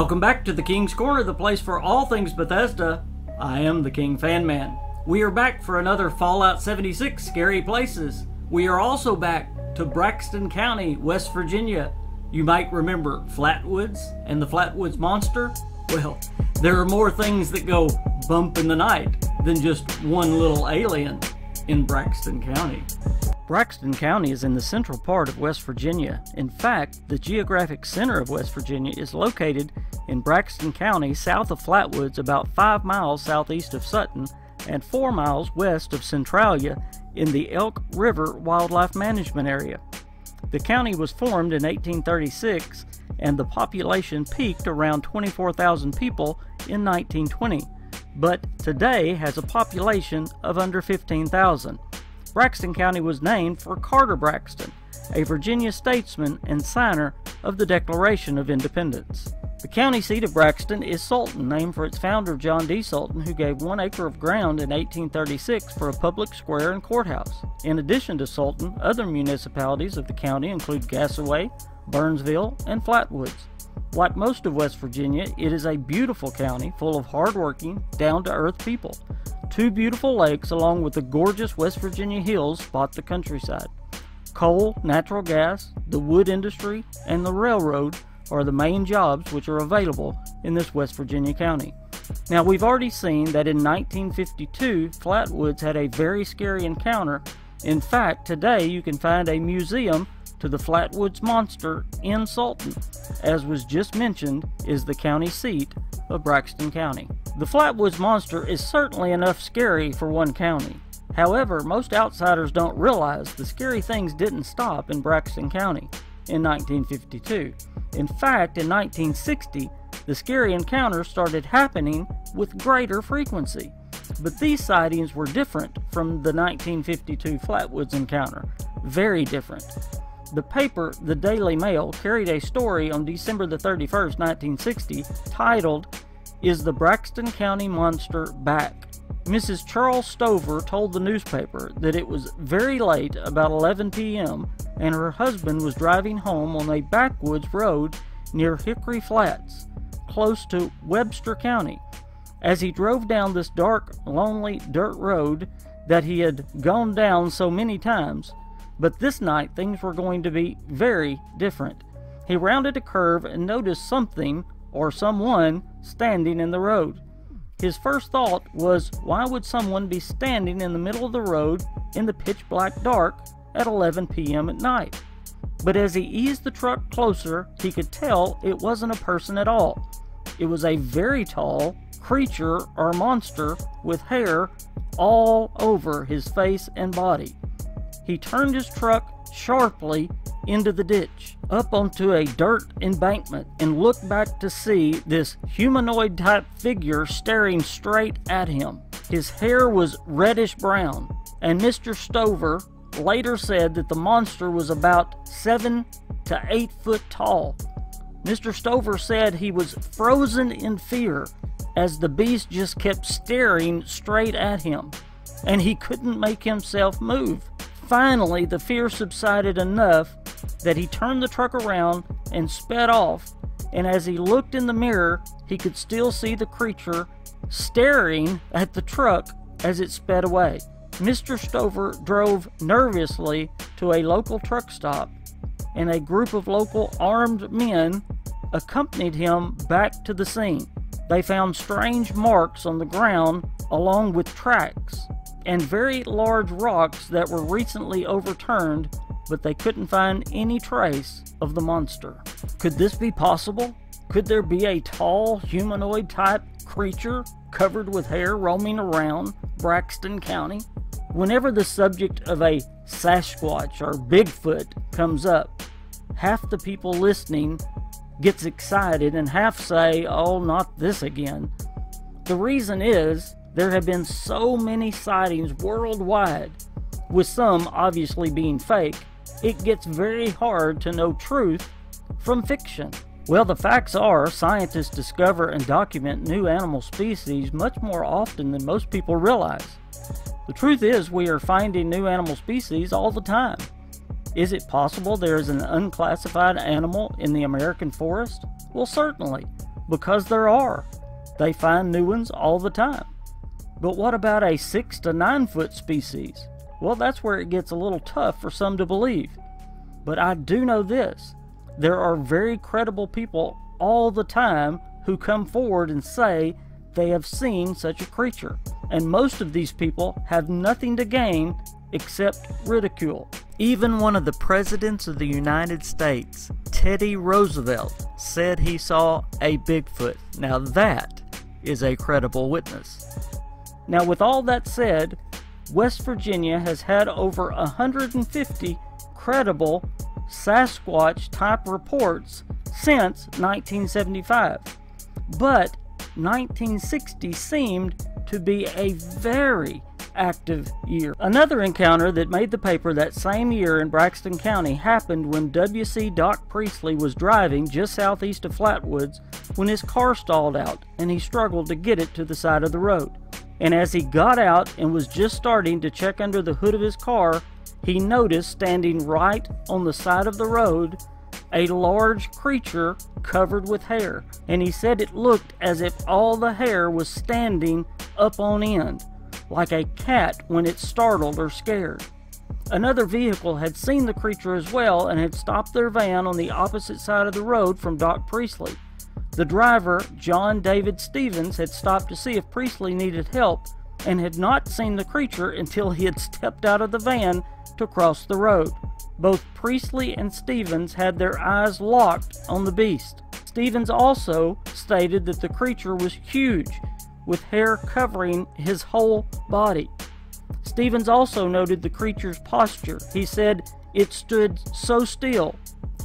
Welcome back to the King's Corner, the place for all things Bethesda. I am the KingFanMan. We are back for another Fallout 76 Scary Places. We are also back to Braxton County, West Virginia. You might remember Flatwoods and the Flatwoods Monster. Well, there are more things that go bump in the night than just one little alien in Braxton County. Braxton County is in the central part of West Virginia. In fact, the geographic center of West Virginia is located in Braxton County, south of Flatwoods, about 5 miles southeast of Sutton, and 4 miles west of Centralia in the Elk River Wildlife Management Area. The county was formed in 1836, and the population peaked around 24,000 people in 1920, but today has a population of under 15,000. Braxton County was named for Carter Braxton, a Virginia statesman and signer of the Declaration of Independence. The county seat of Braxton is Sultan, named for its founder John D. Sultan, who gave 1 acre of ground in 1836 for a public square and courthouse. In addition to Sultan, other municipalities of the county include Gassaway, Burnsville, and Flatwoods. Like most of West Virginia, it is a beautiful county full of hardworking, down-to-earth people. 2 beautiful lakes along with the gorgeous West Virginia hills spot the countryside. Coal, natural gas, the wood industry, and the railroad are the main jobs which are available in this West Virginia county. Now, we've already seen that in 1952, Flatwoods had a very scary encounter. In fact, today you can find a museum to the Flatwoods Monster in Sultan, as was just mentioned, is the county seat of Braxton County. The Flatwoods Monster is certainly enough scary for one county. However, most outsiders don't realize the scary things didn't stop in Braxton County in 1952. In fact, in 1960, the scary encounters started happening with greater frequency. But these sightings were different from the 1952 Flatwoods encounter. Very different. The paper, the Daily Mail, carried a story on December the 31st, 1960, titled, "Is the Braxton County Monster Back?" Mrs. Charles Stover told the newspaper that it was very late, about 11 p.m., and her husband was driving home on a backwoods road near Hickory Flats, close to Webster County. As he drove down this dark, lonely dirt road that he had gone down so many times, but this night things were going to be very different. He rounded a curve and noticed something or someone standing in the road. His first thought was, why would someone be standing in the middle of the road in the pitch black dark at 11 p.m. at night? But as he eased the truck closer, he could tell it wasn't a person at all. It was a very tall creature or monster with hair all over his face and body. He turned his truck sharply into the ditch, up onto a dirt embankment, and looked back to see this humanoid-type figure staring straight at him. His hair was reddish brown, and Mr. Stover later said that the monster was about 7 to 8 foot tall. Mr. Stover said he was frozen in fear as the beast just kept staring straight at him, and he couldn't make himself move. Finally, the fear subsided enough that he turned the truck around and sped off, and as he looked in the mirror, he could still see the creature staring at the truck as it sped away. Mr. Stover drove nervously to a local truck stop, and a group of local armed men accompanied him back to the scene. They found strange marks on the ground along with tracks and very large rocks that were recently overturned, but they couldn't find any trace of the monster. Could this be possible? Could there be a tall humanoid type creature covered with hair roaming around Braxton County? Whenever the subject of a Sasquatch or Bigfoot comes up, half the people listening gets excited and half say, "Oh, not this again." The reason is there have been so many sightings worldwide, with some obviously being fake, it gets very hard to know truth from fiction. Well, the facts are, scientists discover and document new animal species much more often than most people realize. The truth is, we are finding new animal species all the time. Is it possible there is an unclassified animal in the American forest? Well, certainly, because there are. They find new ones all the time. But what about a 6 to 9 foot species? Well, that's where it gets a little tough for some to believe. But I do know this. There are very credible people all the time who come forward and say they have seen such a creature. And most of these people have nothing to gain except ridicule. Even one of the presidents of the United States, Teddy Roosevelt, said he saw a Bigfoot. Now that is a credible witness. Now, with all that said, West Virginia has had over 150 credible Sasquatch type reports since 1975. But 1960 seemed to be a very active year. Another encounter that made the paper that same year in Braxton County happened when W.C. Doc Priestley was driving just southeast of Flatwoods when his car stalled out and he struggled to get it to the side of the road. And as he got out and was just starting to check under the hood of his car, he noticed standing right on the side of the road a large creature covered with hair. And he said it looked as if all the hair was standing up on end, like a cat when it's startled or scared. Another vehicle had seen the creature as well and had stopped their van on the opposite side of the road from Doc Priestley. The driver, John David Stevens, had stopped to see if Priestley needed help and had not seen the creature until he had stepped out of the van to cross the road. Both Priestley and Stevens had their eyes locked on the beast. Stevens also stated that the creature was huge, with hair covering his whole body. Stevens also noted the creature's posture. He said it stood so still,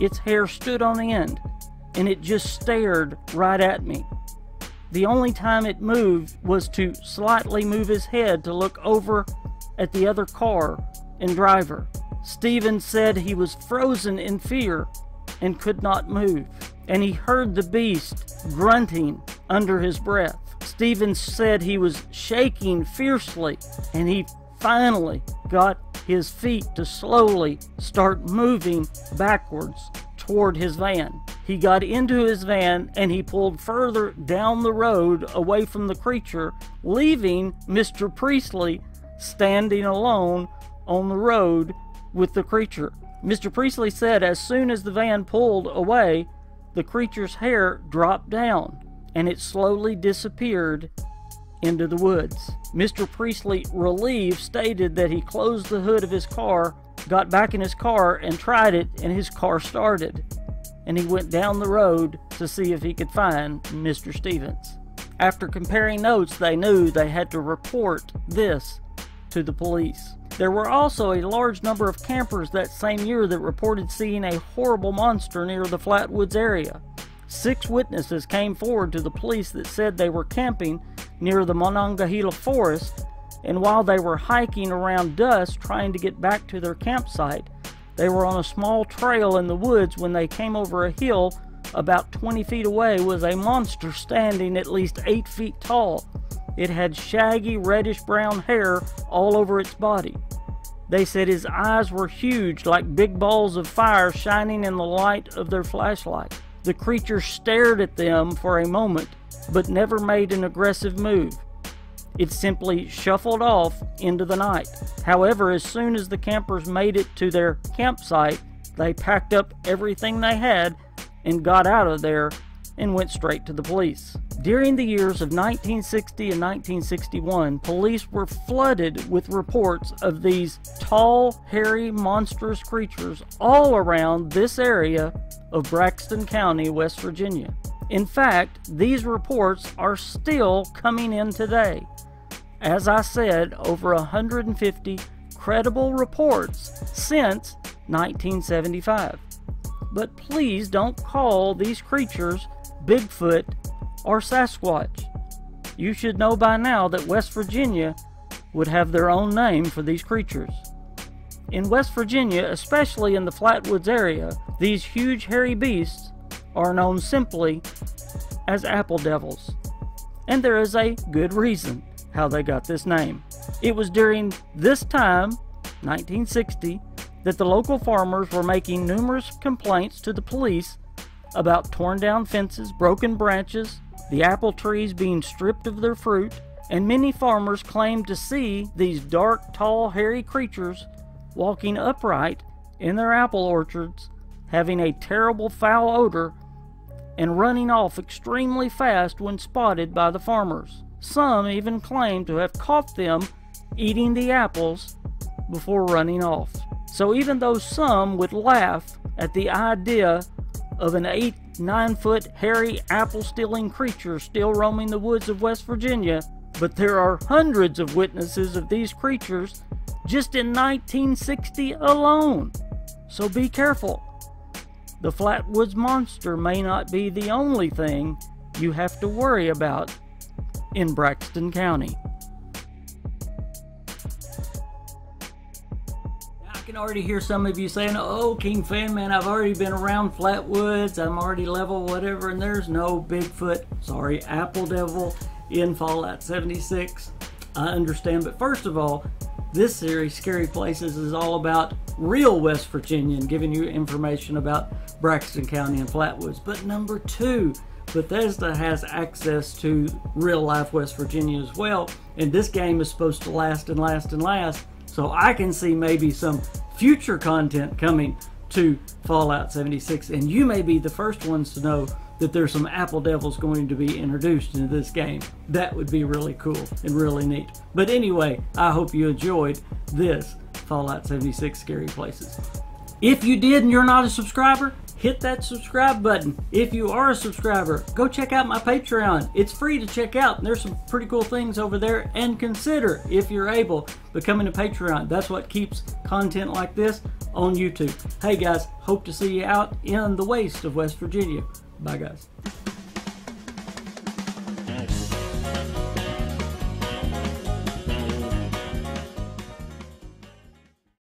its hair stood on end, and it just stared right at me. The only time it moved was to slightly move his head to look over at the other car and driver. Stevens said he was frozen in fear and could not move, and he heard the beast grunting under his breath. Stevens said he was shaking fiercely, and he finally got his feet to slowly start moving backwards toward his van. He got into his van and he pulled further down the road away from the creature, leaving Mr. Priestley standing alone on the road with the creature. Mr. Priestley said as soon as the van pulled away, the creature's hair dropped down and it slowly disappeared into the woods. Mr. Priestley, relieved, stated that he closed the hood of his car, got back in his car and tried it, and his car started. And he went down the road to see if he could find Mr. Stevens. After comparing notes, they knew they had to report this to the police. There were also a large number of campers that same year that reported seeing a horrible monster near the Flatwoods area. 6 witnesses came forward to the police that said they were camping near the Monongahela Forest, and while they were hiking around dusk trying to get back to their campsite, they were on a small trail in the woods when they came over a hill. About 20 feet away was a monster standing at least 8 feet tall. It had shaggy reddish-brown hair all over its body. They said his eyes were huge, like big balls of fire shining in the light of their flashlight. The creature stared at them for a moment, but never made an aggressive move. It simply shuffled off into the night. However, as soon as the campers made it to their campsite, they packed up everything they had and got out of there and went straight to the police. During the years of 1960 and 1961, police were flooded with reports of these tall, hairy, monstrous creatures all around this area of Braxton County, West Virginia. In fact, these reports are still coming in today. As I said, over 150 credible reports since 1975. But please don't call these creatures Bigfoot or Sasquatch. You should know by now that West Virginia would have their own name for these creatures. In West Virginia, especially in the Flatwoods area, these huge hairy beasts are known simply as apple devils. And there is a good reason how they got this name. It was during this time, 1960, that the local farmers were making numerous complaints to the police about torn down fences, broken branches, the apple trees being stripped of their fruit, and many farmers claim to see these dark, tall, hairy creatures walking upright in their apple orchards, having a terrible foul odor, and running off extremely fast when spotted by the farmers. Some even claim to have caught them eating the apples before running off. So even though some would laugh at the idea of an 8-9 foot hairy apple stealing creature still roaming the woods of West Virginia, but there are hundreds of witnesses of these creatures just in 1960 alone. So be careful. The Flatwoods Monster may not be the only thing you have to worry about in Braxton County. I can already hear some of you saying, "Oh, KingFanMan, I've already been around Flatwoods, I'm already level whatever, and there's no Bigfoot, sorry, Apple Devil in Fallout 76. I understand, but first of all, this series, Scary Places, is all about real West Virginia and giving you information about Braxton County and Flatwoods. But number two, Bethesda has access to real life West Virginia as well, and this game is supposed to last and last and last, so I can see maybe some future content coming to Fallout 76, and you may be the first ones to know that there's some Apple Devils going to be introduced into this game. That would be really cool and really neat. But anyway, I hope you enjoyed this Fallout 76 Scary Places. If you did and you're not a subscriber, hit that subscribe button. If you are a subscriber, go check out my Patreon. It's free to check out, and there's some pretty cool things over there. And consider, if you're able, becoming a Patreon. That's what keeps content like this on YouTube. Hey guys, hope to see you out in the waste of West Virginia. Bye guys.